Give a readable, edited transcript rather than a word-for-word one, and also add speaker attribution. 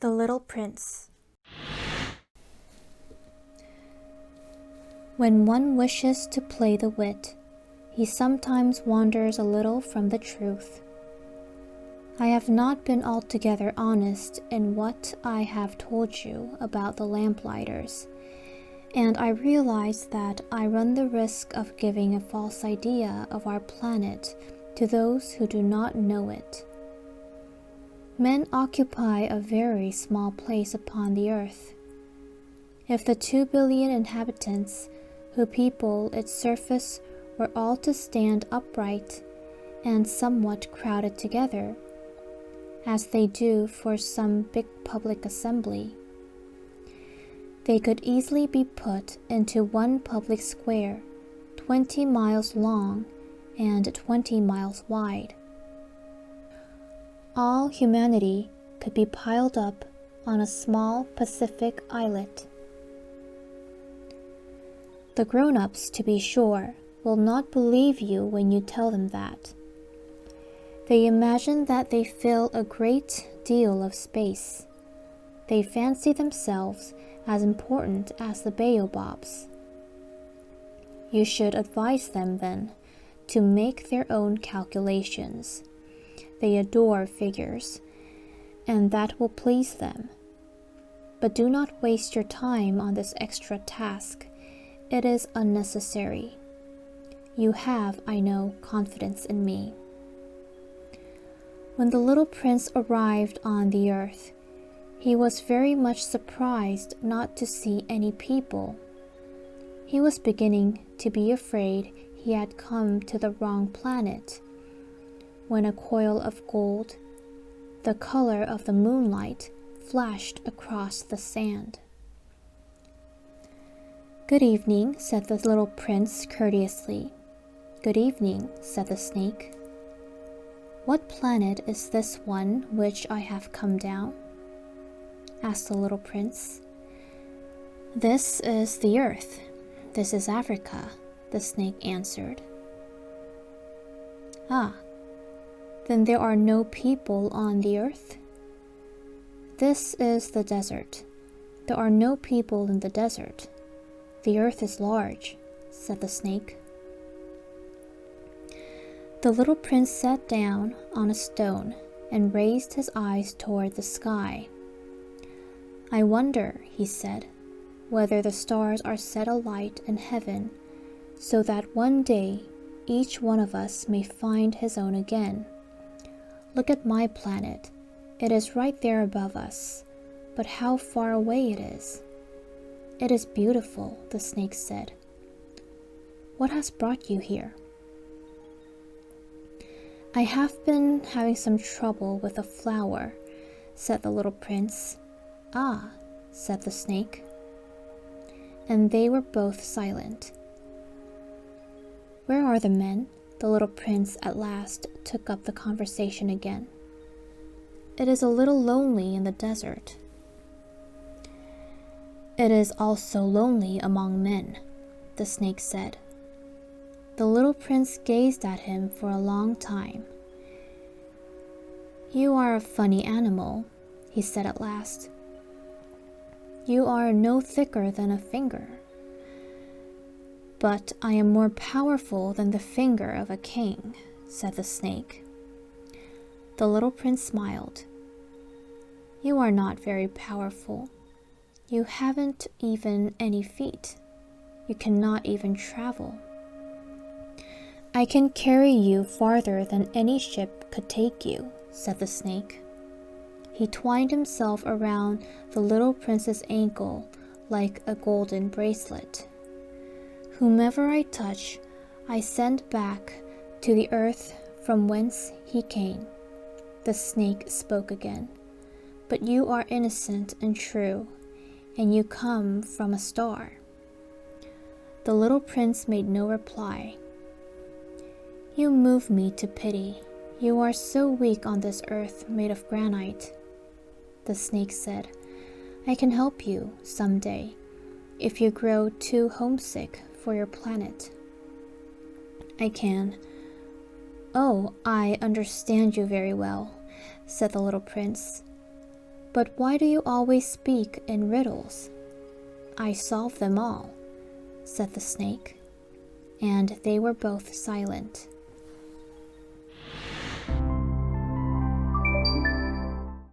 Speaker 1: The Little Prince. When one wishes to play the wit, he sometimes wanders a little from the truth. I have not been altogether honest in what I have told you about the lamplighters, and I realize that I run the risk of giving a false idea of our planet to those who do not know it. Men occupy a very small place upon the earth. If the 2 billion inhabitants who people its surface were all to stand upright and somewhat crowded together, as they do for some big public assembly, they could easily be put into one public square 20 miles long and 20 miles wide. All humanity could be piled up on a small Pacific islet. The grown-ups, to be sure, will not believe you when you tell them that. They imagine that they fill a great deal of space. They fancy themselves as important as the baobabs. You should advise them, then, to make their own calculations. They adore figures, and that will please them. But do not waste your time on this extra task. It is unnecessary. You have, I know, confidence in me. When the little prince arrived on the earth, he was very much surprised not to see any people. He was beginning to be afraid he had come to the wrong planet, when a coil of gold, the color of the moonlight, flashed across the sand. "Good evening," said the little prince courteously. "Good evening," said the snake. "What planet is this one which I have come down?" asked the little prince. "This is the earth. This is Africa," the snake answered. "Ah, then there are no people on the earth?" "This is the desert. There are no people in the desert. The earth is large," said the snake. The little prince sat down on a stone and raised his eyes toward the sky. "I wonder," he said, "whether the stars are set alight in heaven, so that one day each one of us may find his own again. Look at my planet. It is right there above us, but how far away it is." "It is beautiful," the snake said. "What has brought you here?" "I have been having some trouble with a flower," said the little prince. "Ah," said the snake. And they were both silent. "Where are the men?" The little prince at last took up the conversation again. "It is a little lonely in the desert." "It is also lonely among men," the snake said. The little prince gazed at him for a long time. "You are a funny animal," he said at last. "You are no thicker than a finger." "But I am more powerful than the finger of a king," said the snake. The little prince smiled. "You are not very powerful. You haven't even any feet. You cannot even travel." "I can carry you farther than any ship could take you," said the snake. He twined himself around the little prince's ankle like a golden bracelet. "Whomever I touch, I send back to the earth from whence he came." The snake spoke again. "But you are innocent and true, and you come from a star." The little prince made no reply. "You move me to pity. You are so weak on this earth made of granite." The snake said, "I can help you some day, if you grow too homesick for your planet." "I can. Oh, I understand you very well," said the little prince. But why do you always speak in riddles? I solve them all, said the snake, and they were both silent.